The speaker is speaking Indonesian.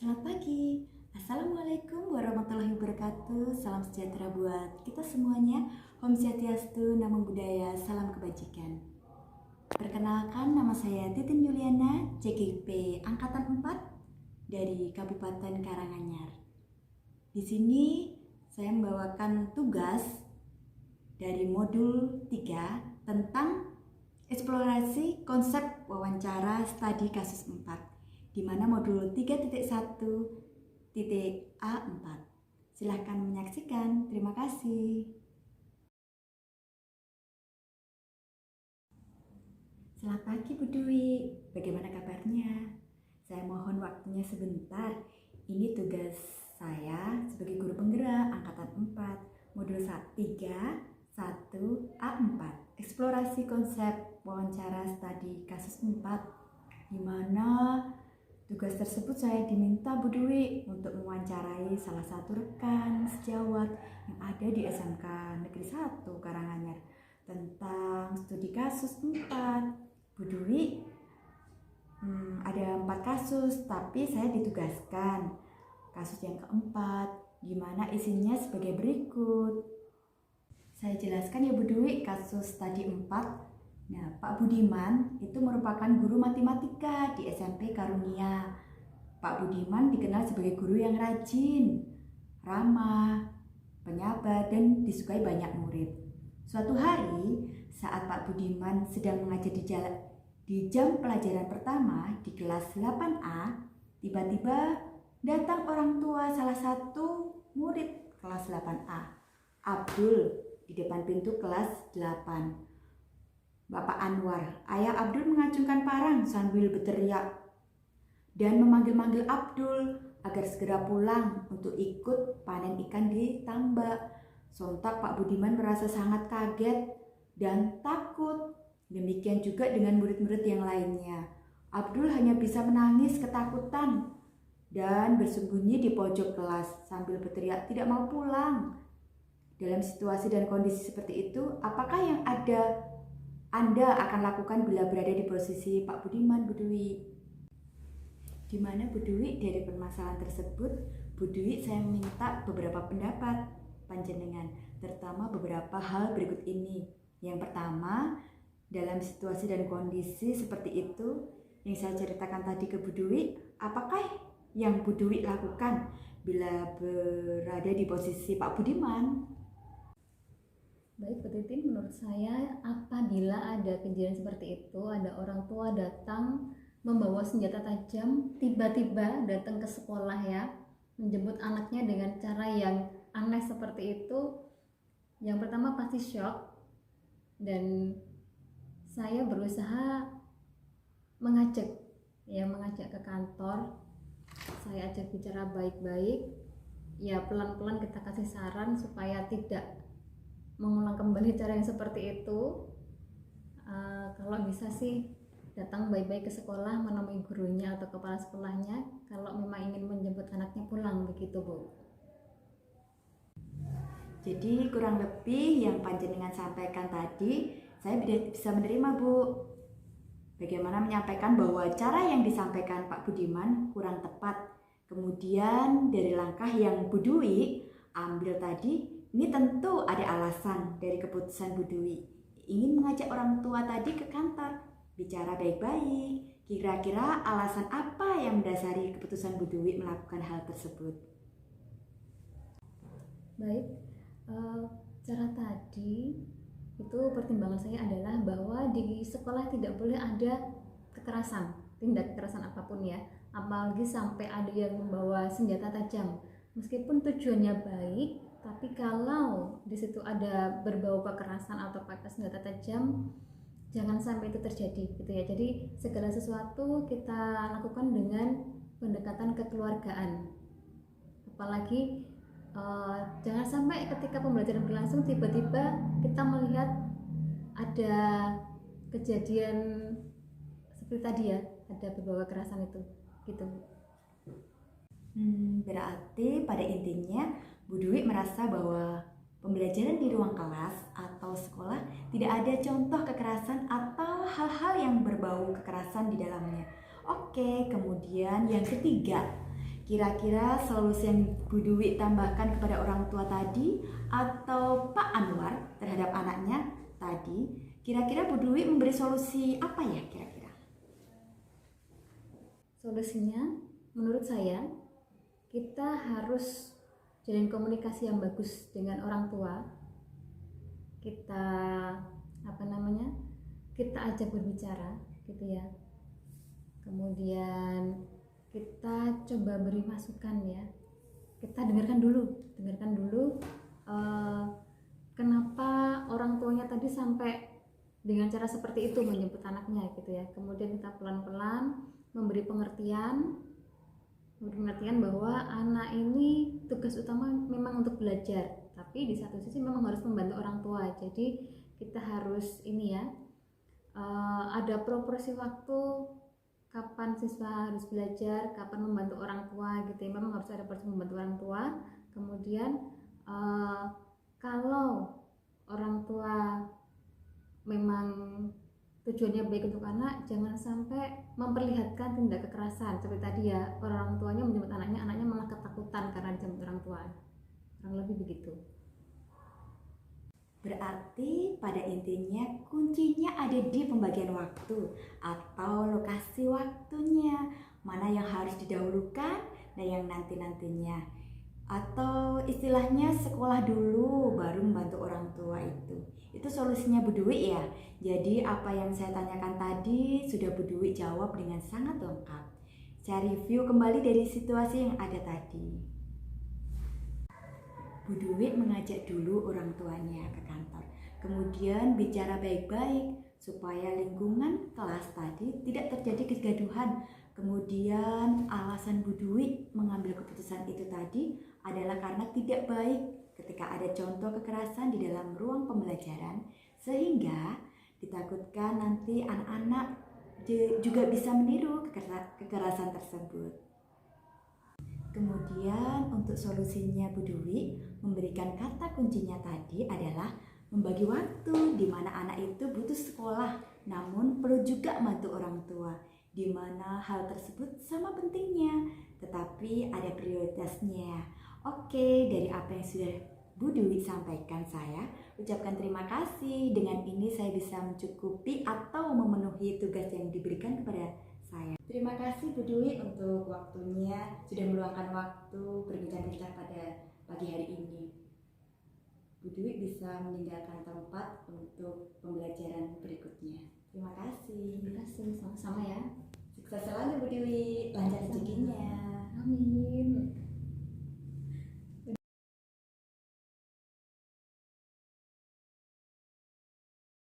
Selamat pagi. Assalamualaikum warahmatullahi wabarakatuh. Salam sejahtera buat kita semuanya. Om Swastiastu, Namo Buddhaya, salam kebajikan. Perkenalkan, nama saya Titin Yuliana, CGP Angkatan 4 dari Kabupaten Karanganyar. Di sini saya membawakan tugas dari modul 3 tentang eksplorasi konsep wawancara studi kasus 4. Di mana modul 3.1.A4. Silahkan menyaksikan. Terima kasih. Selamat pagi Bu Dwi, bagaimana kabarnya? Saya mohon waktunya sebentar. Ini tugas saya sebagai guru penggerak Angkatan 4, modul 3.1A4. Eksplorasi konsep wawancara studi kasus 4, di mana tugas tersebut saya diminta Bu Dwi untuk mewawancarai salah satu rekan sejawat yang ada di SMK Negeri 1 Karanganyar tentang studi kasus 4. Bu Dwi, ada 4 kasus, tapi saya ditugaskan kasus yang keempat, di mana isinya sebagai berikut. Saya jelaskan ya Bu Dwi, kasus studi 4. Nah, Pak Budiman itu merupakan guru matematika di SMP Karunia. Pak Budiman dikenal sebagai guru yang rajin, ramah, penyabar, dan disukai banyak murid. Suatu hari, saat Pak Budiman sedang mengajar di jam pelajaran pertama di kelas 8A, tiba-tiba datang orang tua salah satu murid kelas 8A, Abdul, di depan pintu kelas 8. Bapak Anwar, ayah Abdul mengacungkan parang sambil berteriak dan memanggil-manggil Abdul agar segera pulang untuk ikut panen ikan di tambak. Sontak Pak Budiman merasa sangat kaget dan takut. Demikian juga dengan murid-murid yang lainnya. Abdul hanya bisa menangis ketakutan dan bersembunyi di pojok kelas sambil berteriak tidak mau pulang. Dalam situasi dan kondisi seperti itu, apakah yang Anda akan lakukan bila berada di posisi Pak Budiman, Bu Dwi? Di mana Bu Dwi dari permasalahan tersebut, Bu Dwi saya minta beberapa pendapat panjenengan, terutama beberapa hal berikut ini. Yang pertama, dalam situasi dan kondisi seperti itu yang saya ceritakan tadi ke Bu Dwi, apakah yang Bu Dwi lakukan bila berada di posisi Pak Budiman? Baik, Bu Titin, menurut saya apabila ada kejadian seperti itu, ada orang tua datang membawa senjata tajam, tiba-tiba datang ke sekolah ya, menjemput anaknya dengan cara yang aneh seperti itu, yang pertama pasti shock, dan saya berusaha mengajak ke kantor. Saya ajak bicara baik-baik, ya pelan-pelan kita kasih saran supaya tidak mengulang kembali cara yang seperti itu. Kalau bisa sih datang baik-baik ke sekolah, menemui gurunya atau kepala sekolahnya kalau memang ingin menjemput anaknya pulang, begitu Bu. Jadi kurang lebih yang panjenengan sampaikan tadi saya bisa menerima Bu. Bagaimana menyampaikan bahwa cara yang disampaikan Pak Budiman kurang tepat. Kemudian dari langkah yang Bu Dwi ambil tadi, ini tentu ada alasan dari keputusan Bu Dwi. Ingin mengajak orang tua tadi ke kantor, bicara baik-baik. Kira-kira alasan apa yang mendasari keputusan Bu Dwi melakukan hal tersebut? Baik, cara tadi itu pertimbangan saya adalah bahwa di sekolah tidak boleh ada kekerasan, tindak kekerasan apapun ya, apalagi sampai ada yang membawa senjata tajam. Meskipun tujuannya baik, tapi kalau di situ ada berbau kekerasan atau pakai senjata tajam, jangan sampai itu terjadi gitu ya. Jadi segala sesuatu kita lakukan dengan pendekatan kekeluargaan. Apalagi jangan sampai ketika pembelajaran berlangsung tiba-tiba kita melihat ada kejadian seperti tadi ya, ada berbau kekerasan itu gitu. Berarti pada intinya Bu Dwi merasa bahwa pembelajaran di ruang kelas atau sekolah tidak ada contoh kekerasan atau hal-hal yang berbau kekerasan di dalamnya. Oke, kemudian yang ketiga, Kira-kira solusi yang Bu Dwi tambahkan kepada orang tua tadi atau Pak Anwar terhadap anaknya tadi, kira-kira Bu Dwi memberi solusi apa ya kira-kira? Solusinya menurut saya kita harus jalin komunikasi yang bagus dengan orang tua. Kita kita ajak berbicara gitu ya. Kemudian kita coba beri masukan ya. Kita dengarkan dulu kenapa orang tuanya tadi sampai dengan cara seperti itu menjemput anaknya gitu ya. Kemudian kita pelan-pelan memberi pengertian bahwa anak ini tugas utama memang untuk belajar, tapi di satu sisi memang harus membantu orang tua. Jadi kita harus ada proporsi waktu kapan siswa harus belajar, kapan membantu orang tua gitu ya. Memang harus ada porsi membantu orang tua. Kemudian kalau orang tua memang tujuannya baik untuk anak, jangan sampai memperlihatkan tindak kekerasan seperti tadi ya, orang tuanya menjemput anaknya malah ketakutan karena dijemput orang tua, kurang lebih begitu. Berarti pada intinya kuncinya ada di pembagian waktu atau lokasi waktunya, mana yang harus didahulukan dan yang nanti-nantinya. Atau istilahnya sekolah dulu baru membantu orang tua itu. Itu solusinya Bu Dwi ya. Jadi apa yang saya tanyakan tadi sudah Bu Dwi jawab dengan sangat lengkap. Saya review kembali dari situasi yang ada tadi. Bu Dwi mengajak dulu orang tuanya ke kantor, kemudian bicara baik-baik supaya lingkungan kelas tadi tidak terjadi kegaduhan. Kemudian alasan Bu Dwi mengambil keputusan itu tadi adalah karena tidak baik ketika ada contoh kekerasan di dalam ruang pembelajaran, sehingga ditakutkan nanti anak-anak juga bisa meniru kekerasan tersebut. Kemudian untuk solusinya Bu Dwi memberikan kata kuncinya tadi adalah membagi waktu, di mana anak itu butuh sekolah namun perlu juga bantu orang tua, di mana hal tersebut sama pentingnya tetapi ada prioritasnya. Oke, dari apa yang sudah Bu Dwi sampaikan, saya ucapkan terima kasih. Dengan ini saya bisa mencukupi atau memenuhi tugas yang diberikan kepada saya. Terima kasih Bu Dwi untuk waktunya, sudah meluangkan waktu berbincang-bincang pada pagi hari ini. Bu Dwi bisa meninggalkan tempat untuk pembelajaran berikutnya. Terima kasih. Terima kasih, sama-sama ya. Sukses selalu Bu Dwi, lancar